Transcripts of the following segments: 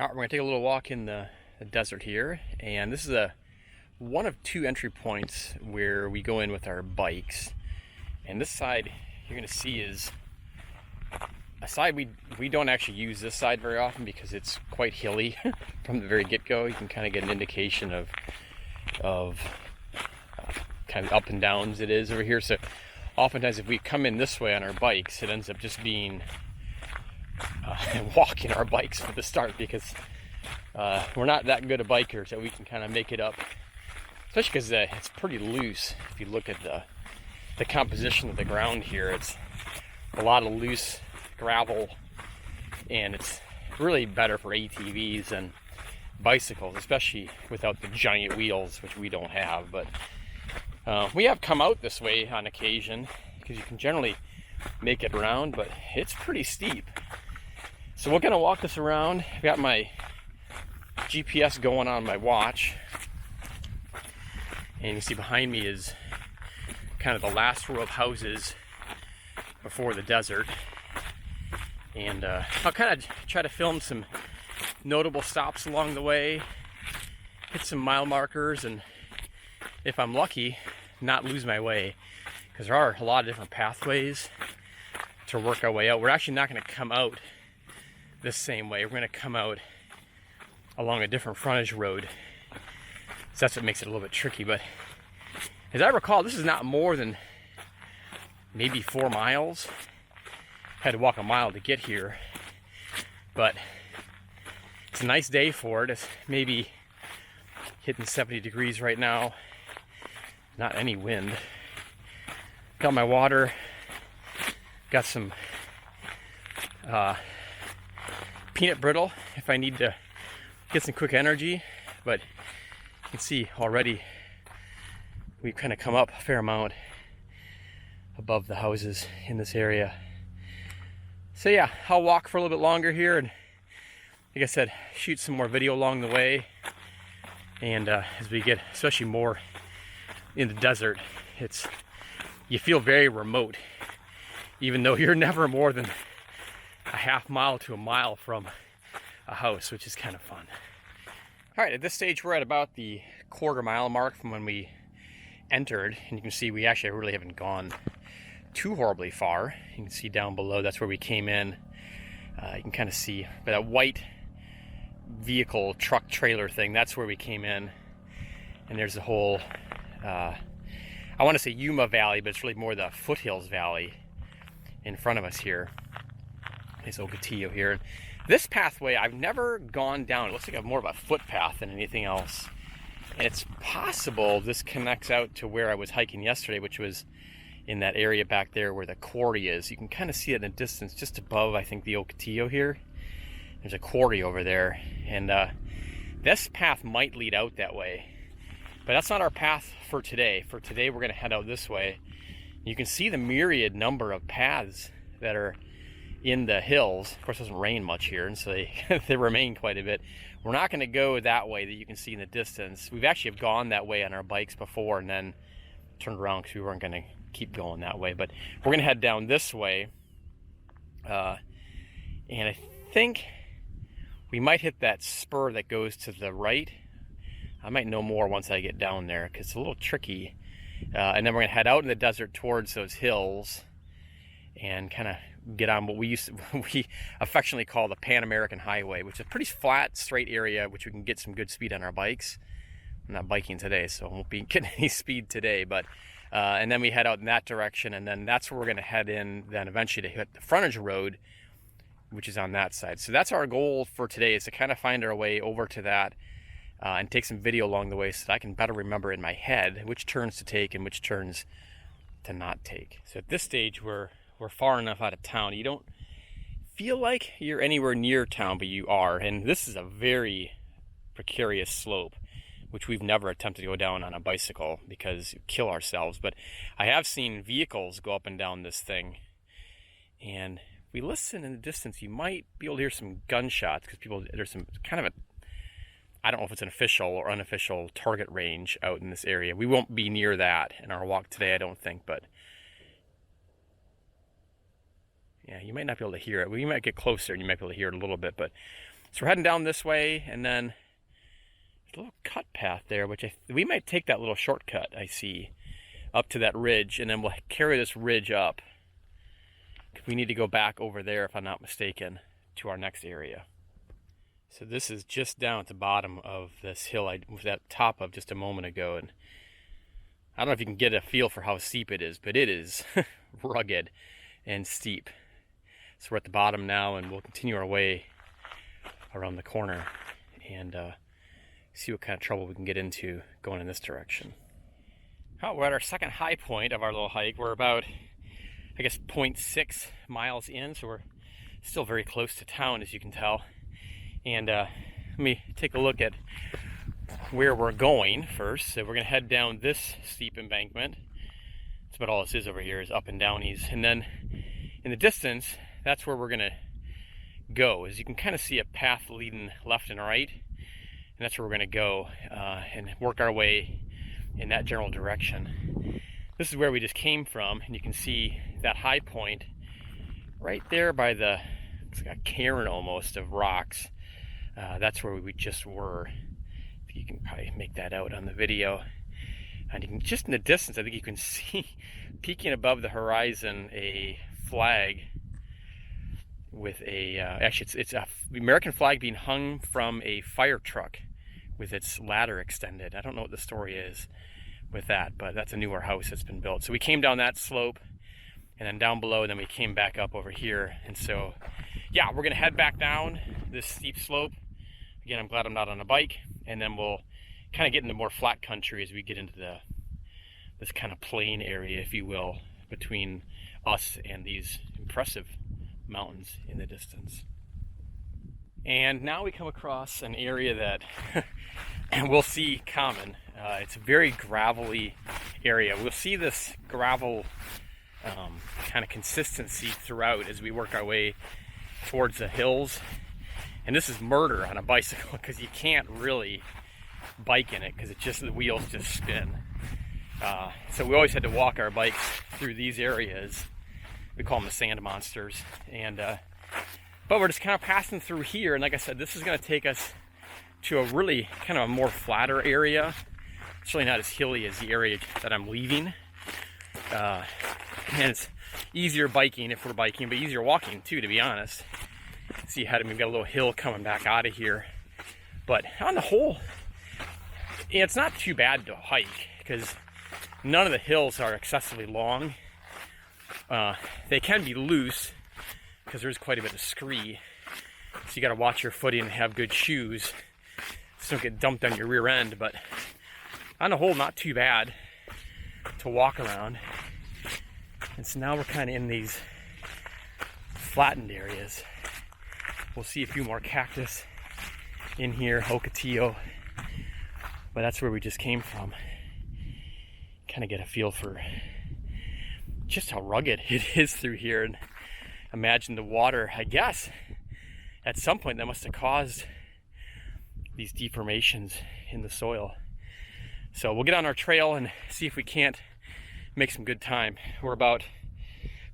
All right, we're gonna take a little walk in the desert here, and this is one of two entry points where we go in with our bikes. And this side you're gonna see is a side we don't actually use this side very often because it's quite hilly from the very get-go. You can kind of get an indication of kind of up and downs it is over here. So oftentimes if we come in this way on our bikes, it ends up just being walking our bikes for the start, because we're not that good of bikers that we can kind of make it up, especially because it's pretty loose. If you look at the composition of the ground here, it's a lot of loose gravel, and it's really better for ATVs and bicycles, especially without the giant wheels, which we don't have. But we have come out this way on occasion because you can generally make it around, but it's pretty steep. So we're gonna walk this around. I've got my GPS going on my watch, and you see behind me is kind of the last row of houses before the desert. And I'll kind of try to film some notable stops along the way, hit some mile markers, and if I'm lucky, not lose my way, because there are a lot of different pathways to work our way out. We're actually not going to come out this same way. We're going to come out along a different frontage road. So that's what makes it a little bit tricky. But as I recall, this is not more than maybe 4 miles. Had to walk a mile to get here, but it's a nice day for it. It's maybe hitting 70 degrees right now. Not any wind. Got my water. Got some peanut brittle if I need to get some quick energy. But you can see already we've kind of come up a fair amount above the houses in this area. So yeah, I'll walk for a little bit longer here, and like I said, shoot some more video along the way. And as we get especially more in the desert, you feel very remote, even though you're never more than a half mile to a mile from a house, which is kind of fun. All right, at this stage we're at about the quarter-mile mark from when we entered, and you can see we actually really haven't gone too horribly far. You can see down below, that's where we came in. You can kind of see that white vehicle truck trailer thing, that's where we came in. And there's the whole I want to say Yuma Valley, but it's really more the Foothills Valley in front of us here. This Ocotillo here. This pathway I've never gone down. It looks like more of a footpath than anything else. And it's possible this connects out to where I was hiking yesterday, which was in that area back there where the quarry is. You can kind of see it in the distance just above, I think, the Ocotillo here. There's a quarry over there, and this path might lead out that way, but that's not our path for today. For today we're going to head out this way. You can see the myriad number of paths that are in the hills. Of course, it doesn't rain much here, and so they remain quite a bit. We're not going to go that way that you can see in the distance. We've actually gone that way on our bikes before and then turned around because we weren't going to keep going that way. But we're going to head down this way, and I think we might hit that spur that goes to the right. I might know more once I get down there because it's a little tricky. And then we're going to head out in the desert towards those hills and kind of get on what we affectionately call the Pan American Highway, which is a pretty flat, straight area which we can get some good speed on our bikes. I'm not biking today, so I won't be getting any speed today, but and then we head out in that direction, and then that's where we're going to head in then eventually to hit the frontage road, which is on that side. So that's our goal for today, is to kind of find our way over to that and take some video along the way so that I can better remember in my head which turns to take and which turns to not take. So at this stage we're far enough out of town. You don't feel like you're anywhere near town, but you are. And this is a very precarious slope, which we've never attempted to go down on a bicycle because you kill ourselves. But I have seen vehicles go up and down this thing, and if we listen in the distance, you might be able to hear some gunshots, because there's some kind of I don't know if it's an official or unofficial target range out in this area. We won't be near that in our walk today, I don't think, but yeah, you might not be able to hear it. We might get closer and you might be able to hear it a little bit, but So we're heading down this way, and then there's a little cut path there, which we might take that little shortcut I see up to that ridge, and then we'll carry this ridge up. We need to go back over there, if I'm not mistaken, to our next area. So this is just down at the bottom of this hill I was at the top of just a moment ago, and I don't know if you can get a feel for how steep it is, but it is rugged and steep. So we're at the bottom now, and we'll continue our way around the corner and see what kind of trouble we can get into going in this direction. Oh, we're at our second high point of our little hike. We're about, I guess, 0.6 miles in, so we're still very close to town, as you can tell. And let me take a look at where we're going first. So we're going to head down this steep embankment. That's about all this is over here, is up and downies. And then in the distance, that's where we're going to go. As you can kind of see a path leading left and right, and that's where we're going to go and work our way in that general direction. This is where we just came from, and you can see that high point right there by the, it's like a cairn almost of rocks. That's where we just were. You can probably make that out on the video. And you can, just in the distance, I think you can see peeking above the horizon a flag with a, actually it's a American flag being hung from a fire truck with its ladder extended. I don't know what the story is with that, but that's a newer house that's been built. So we came down that slope and then down below, and then we came back up over here. And so, yeah, we're gonna head back down this steep slope. Again, I'm glad I'm not on a bike, and then we'll kind of get into more flat country as we get into this kind of plain area, if you will, between us and these impressive mountains in the distance. And now we come across an area that we'll see common. It's a very gravelly area. We'll see this gravel kind of consistency throughout as we work our way towards the hills. And this is murder on a bicycle, because you can't really bike in it, because the wheels just spin. So we always had to walk our bikes through these areas. We call them the sand monsters. And but we're just kind of passing through here, and like I said, this is going to take us to a really kind of a more flatter area. It's really not as hilly as the area that I'm leaving. And it's easier biking if we're biking, but easier walking too, to be honest. See ahead of me, we've got a little hill coming back out of here. But on the whole, it's not too bad to hike, because none of the hills are excessively long. They can be loose, because there's quite a bit of scree. So you got to watch your footing and have good shoes so don't get dumped on your rear end. But on the whole, not too bad to walk around. And so now we're kind of in these flattened areas. We'll see a few more cactus in here, ocotillo, but that's where we just came from. Kind of get a feel for just how rugged it is through here, and imagine the water, I guess, at some point that must have caused these deformations in the soil. So we'll get on our trail and see if we can't make some good time. We're about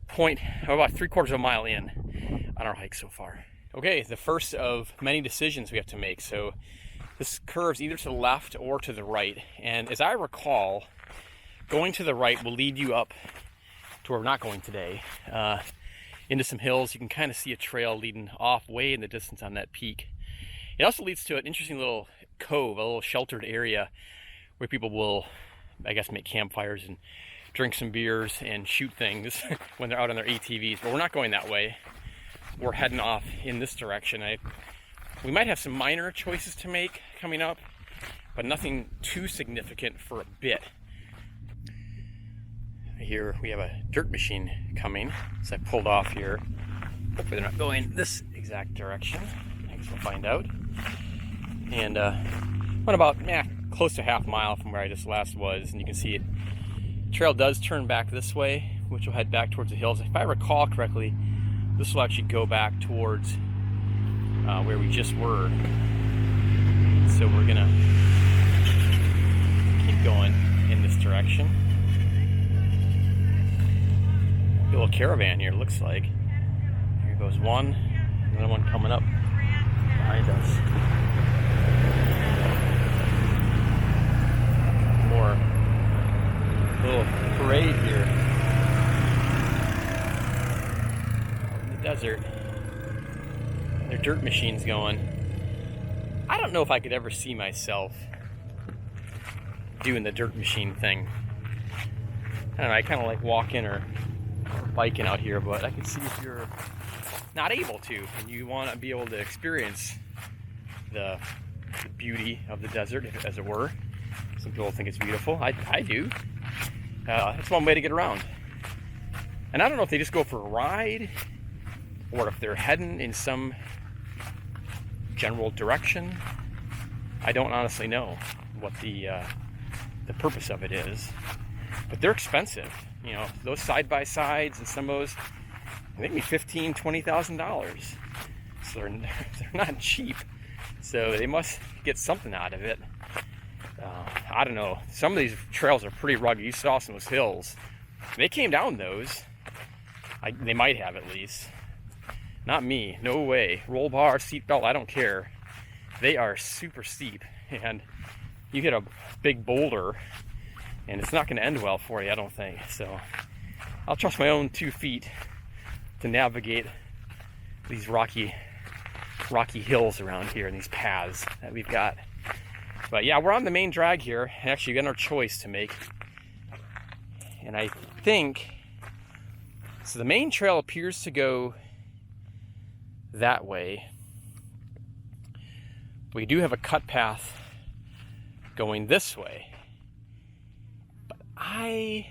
3/4 of a mile in on our hike so far. Okay, the first of many decisions we have to make. So this curves either to the left or to the right. And as I recall, going to the right will lead you up to where we're not going today, into some hills. You can kind of see a trail leading off way in the distance on that peak. It also leads to an interesting little cove, a little sheltered area where people will, I guess, make campfires and drink some beers and shoot things when they're out on their ATVs. But we're not going that way. We're heading off in this direction. We might have some minor choices to make coming up, but nothing too significant for a bit. Here we have a dirt machine coming, so I pulled off here. Hopefully they're not going this exact direction. I guess we'll find out. And went about close to half mile from where I just last was, and you can see it. Trail does turn back this way, which will head back towards the hills. If I recall correctly, this will actually go back towards where we just were. So we're gonna keep going in this direction. A little caravan here, looks like. Here goes one, another one coming up behind us. desert. Their dirt machine's going. I don't know if I could ever see myself doing the dirt machine thing. I don't know, I kind of like walking or biking out here, but I can see if you're not able to and you want to be able to experience the beauty of the desert, as it were. Some people think it's beautiful. I do. It's one way to get around. And I don't know if they just go for a ride or if they're heading in some general direction. I don't honestly know what the purpose of it is, but they're expensive. You know, those side-by-sides and some of those, maybe $15,000, $20,000. So they're not cheap. So they must get something out of it. I don't know. Some of these trails are pretty rugged. You saw some of those hills. They came down those. They might have, at least. Not me. No way. Roll bar, seatbelt, I don't care. They are super steep. And you hit a big boulder, and it's not going to end well for you, I don't think. So I'll trust my own 2 feet to navigate these rocky hills around here and these paths that we've got. But yeah, we're on the main drag here. Actually, we've got our choice to make. And I think, so the main trail appears to go that way. We do have a cut path going this way. But I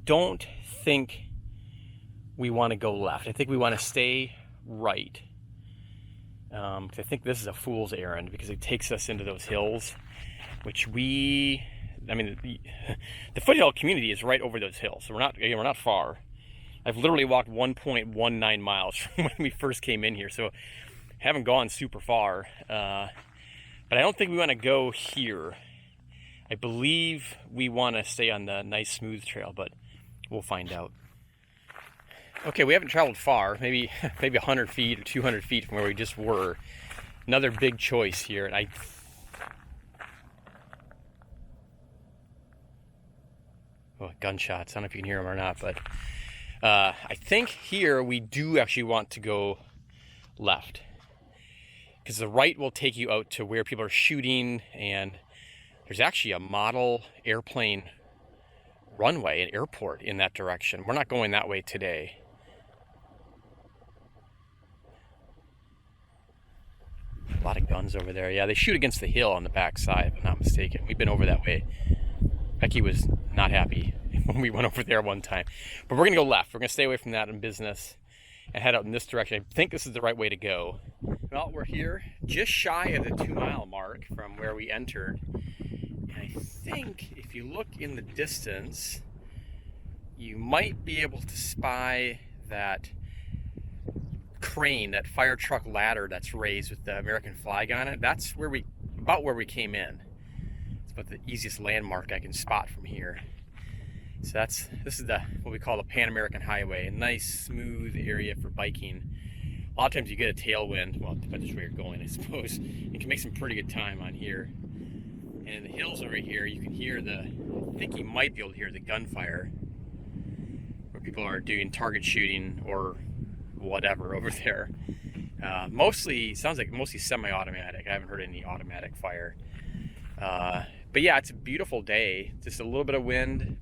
don't think we want to go left. I think we want to stay right. I think this is a fool's errand because it takes us into those hills, which the foothill community is right over those hills. So we're not far. I've literally walked 1.19 miles from when we first came in here, so haven't gone super far. But I don't think we want to go here. I believe we want to stay on the nice smooth trail, but we'll find out. Okay, we haven't traveled far, maybe 100 feet or 200 feet from where we just were. Another big choice here, and gunshots. I don't know if you can hear them or not, but I think here we do actually want to go left, because the right will take you out to where people are shooting, and there's actually a model airplane runway, an airport in that direction. We're not going that way today. A lot of guns over there. Yeah, they shoot against the hill on the back side, if I'm not mistaken. We've been over that way. Becky was not happy when we went over there one time. But we're going to go left. We're going to stay away from that in business and head out in this direction. I think this is the right way to go. Well, we're here just shy of the 2-mile mark from where we entered. And I think if you look in the distance, you might be able to spy that crane, that fire truck ladder that's raised with the American flag on it. That's about where we came in. It's about the easiest landmark I can spot from here. So this is what we call the Pan American Highway, a nice smooth area for biking. A lot of times you get a tailwind. Well, it depends where you're going, I suppose. You can make some pretty good time on here. And in the hills over here, you can hear I think you might be able to hear the gunfire, where people are doing target shooting or whatever over there. Sounds like mostly semi-automatic. I haven't heard any automatic fire. But yeah, it's a beautiful day. Just a little bit of wind.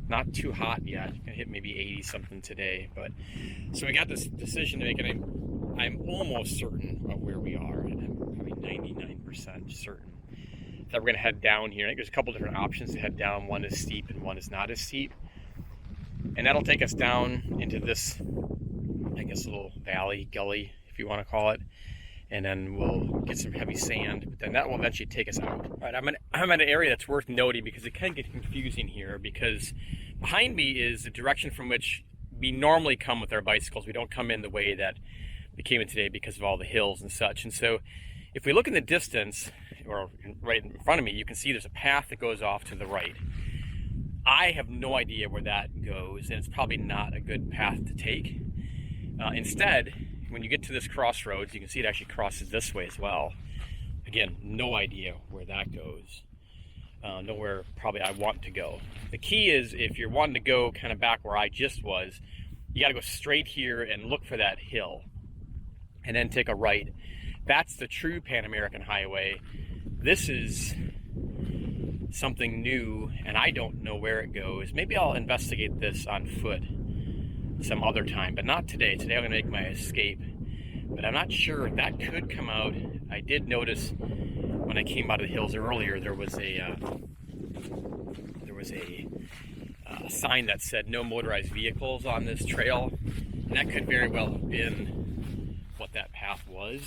Not too hot yet. Gonna hit maybe 80 something today. But so we got this decision to make, and I'm almost certain of where we are, and I'm probably 99% certain that we're gonna head down here. I think there's a couple different options to head down. One is steep and one is not as steep. And that'll take us down into this, I guess, a little valley, gully, if you want to call it. And then we'll get some heavy sand, but then that will eventually take us out. All right, I'm at an area that's worth noting because it can get confusing here, because behind me is the direction from which we normally come with our bicycles. We don't come in the way that we came in today because of all the hills and such. And so if we look in the distance, or right in front of me, you can see there's a path that goes off to the right. I have no idea where that goes, and it's probably not a good path to take. Instead, when you get to this crossroads, you can see it actually crosses this way as well. Again, no idea where that goes. Nowhere probably I want to go. The key is, if you're wanting to go kind of back where I just was, you got to go straight here and look for that hill and then take a right. That's the true Pan American Highway. This is something new, and I don't know where it goes. Maybe I'll investigate this on foot some other time, but not today. Today I'm gonna make my escape, but I'm not sure. That could come out. I did notice when I came out of the hills earlier, there was a sign that said no motorized vehicles on this trail, and that could very well have been what that path was.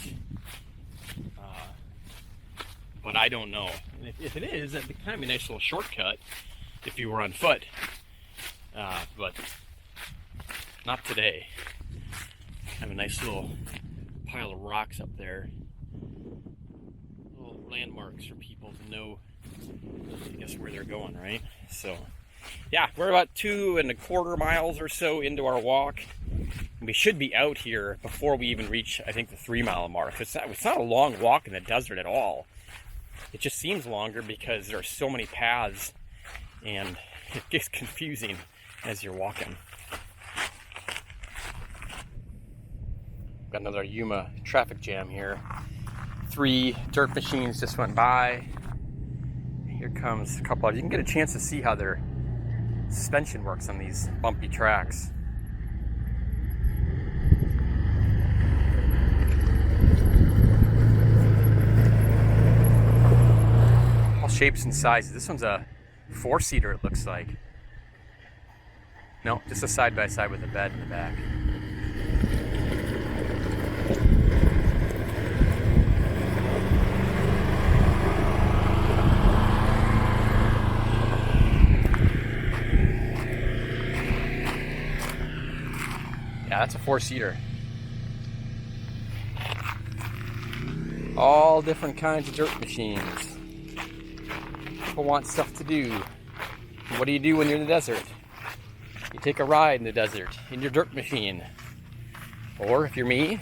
But I don't know. And if it is, that'd be kind of a nice little shortcut if you were on foot. But not today. Have a nice little pile of rocks up there. Little landmarks for people to know, I guess, where they're going, right? So, yeah, we're about 2.25 miles or so into our walk. We should be out here before we even reach, I think, the 3-mile mark. It's not a long walk in the desert at all. It just seems longer because there are so many paths and it gets confusing as you're walking. Got another Yuma traffic jam here. 3 dirt machines just went by. Here comes a couple of, you can get a chance to see how their suspension works on these bumpy tracks. Shapes and sizes. This one's a 4-seater, it looks like. No, just a side-by-side with a bed in the back. Yeah, that's a 4-seater. All different kinds of dirt machines. People want stuff to do. What do you do when you're in the desert? You take a ride in the desert in your dirt machine. Or if you're me,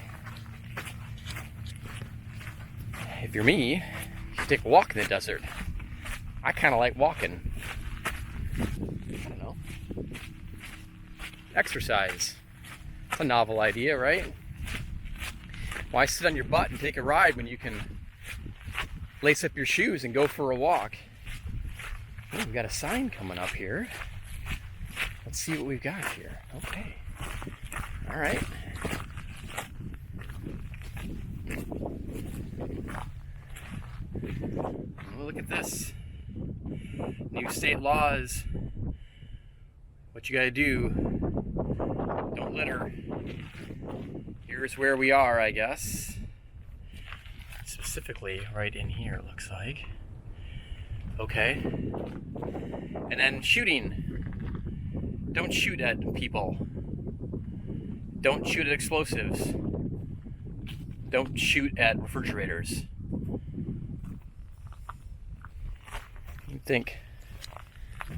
you take a walk in the desert. I kind of like walking. I don't know. Exercise. It's a novel idea, right? Why sit on your butt and take a ride when you can lace up your shoes and go for a walk? Oh, we've got a sign coming up here. Let's see what we've got here. Okay. All right. Oh, look at this. New state laws. What you gotta do. Don't litter. Here's where we are, I guess. Specifically right in here, it looks like. Okay. And then shooting. Don't shoot at people. Don't shoot at explosives. Don't shoot at refrigerators. You'd think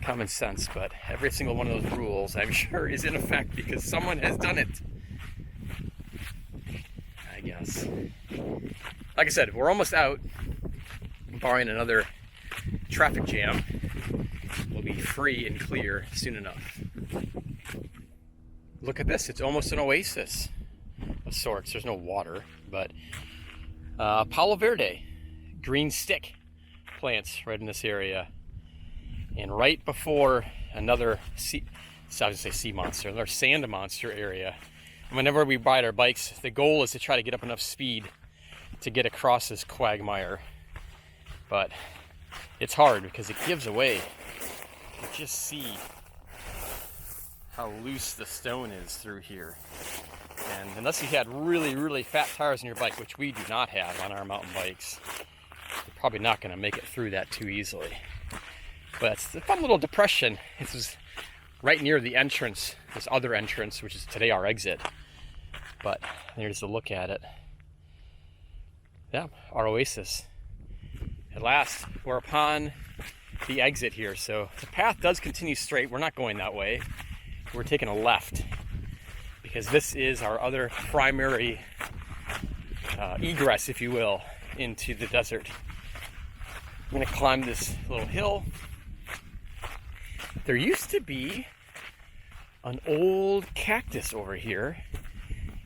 common sense, but every single one of those rules, I'm sure, is in effect because someone has done it. I guess. Like I said, we're almost out. Barring another traffic jam, we'll be free and clear soon enough. Look at this, it's almost an oasis of sorts. There's no water, but Palo Verde, green stick plants right in this area. And right before another sea monster, another sand monster area. And whenever we ride our bikes, the goal is to try to get up enough speed to get across this quagmire. But it's hard because it gives away. You just see how loose the stone is through here. And unless you had really, really fat tires on your bike, which we do not have on our mountain bikes, you're probably not going to make it through that too easily. But it's a fun little depression. This is right near the entrance, this other entrance, which is today our exit. But there's a look at it. Yeah, our oasis. At last, we're upon the exit here. So the path does continue straight. We're not going that way. We're taking a left because this is our other primary egress, if you will, into the desert. I'm going to climb this little hill. There used to be an old cactus over here,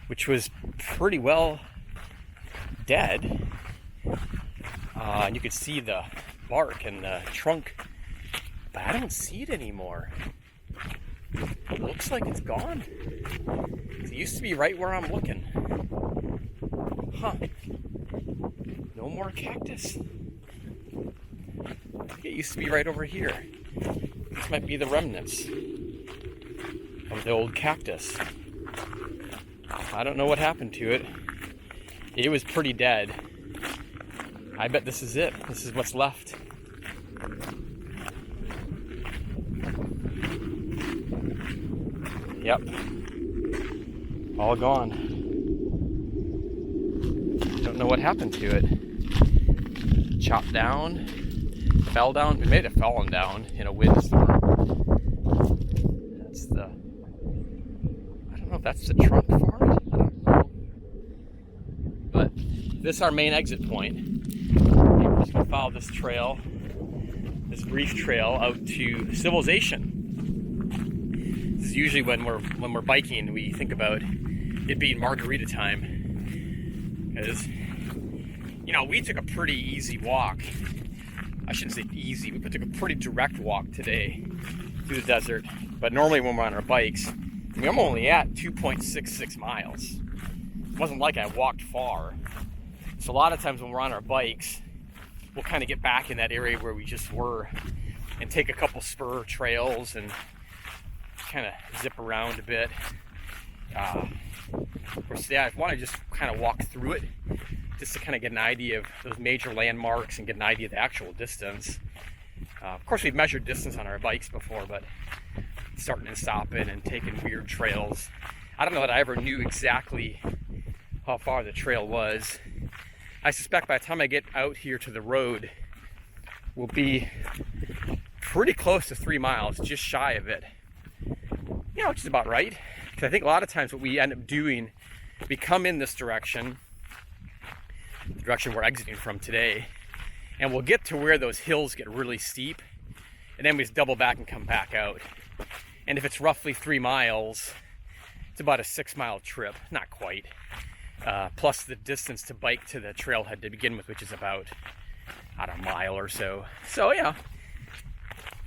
which was pretty well dead. And you could see the bark and the trunk, but I don't see it anymore. It looks like it's gone. It used to be right where I'm looking. Huh. No more cactus. It used to be right over here. This might be the remnants of the old cactus. I don't know what happened to it. It was pretty dead. I bet this is it. This is what's left. Yep. All gone. Don't know what happened to it. Chopped down, fell down. It may have fallen down in a windstorm. That's the... I don't know if that's the trunk for it. I don't know. But this is our main exit point. And we're just going to follow this trail, this brief trail out to civilization. This is usually when we're biking, we think about it being margarita time, because we took a pretty easy walk. I shouldn't say easy, we took a pretty direct walk today through the desert. But normally when we're on our bikes, I'm only at 2.66 miles. It wasn't like I walked far. So a lot of times when we're on our bikes, we'll kind of get back in that area where we just were and take a couple spur trails and kind of zip around a bit. Of course, today I want to just kind of walk through it just to kind of get an idea of those major landmarks and get an idea of the actual distance. Of course, we've measured distance on our bikes before, but starting and stopping and taking weird trails. I don't know that I ever knew exactly how far the trail was. I suspect by the time I get out here to the road, we'll be pretty close to 3 miles, just shy of it. Which is about right. Because I think a lot of times what we end up doing, we come in this direction, the direction we're exiting from today, and we'll get to where those hills get really steep, and then we just double back and come back out. And if it's roughly 3 miles, it's about a 6-mile trip, not quite. Plus the distance to bike to the trailhead to begin with, which is about, a mile or so. So yeah,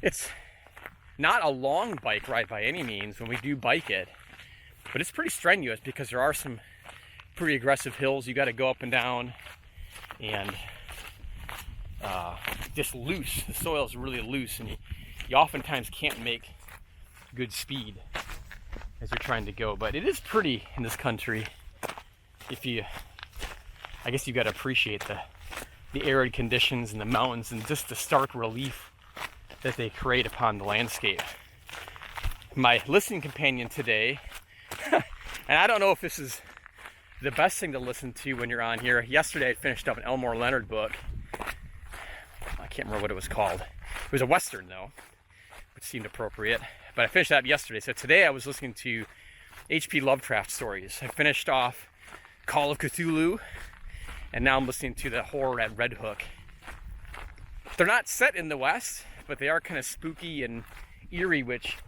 it's not a long bike ride by any means when we do bike it, but it's pretty strenuous because there are some pretty aggressive hills you got to go up and down, and just loose. The soil is really loose, and you oftentimes can't make good speed as you're trying to go. But it is pretty in this country. I guess you've got to appreciate the arid conditions and the mountains and just the stark relief that they create upon the landscape. My listening companion today, and I don't know if this is the best thing to listen to when you're on here. Yesterday I finished up an Elmore Leonard book. I can't remember what it was called. It was a Western though, which seemed appropriate. But I finished that yesterday. So today I was listening to H.P. Lovecraft stories. I finished off Call of Cthulhu, and now I'm listening to the horror at Red Hook. They're not set in the West, but they are kind of spooky and eerie, which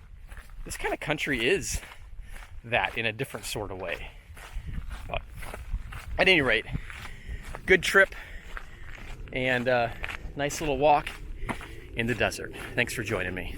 this kind of country is that in a different sort of way. But at any rate, good trip and nice little walk in the desert. Thanks for joining me.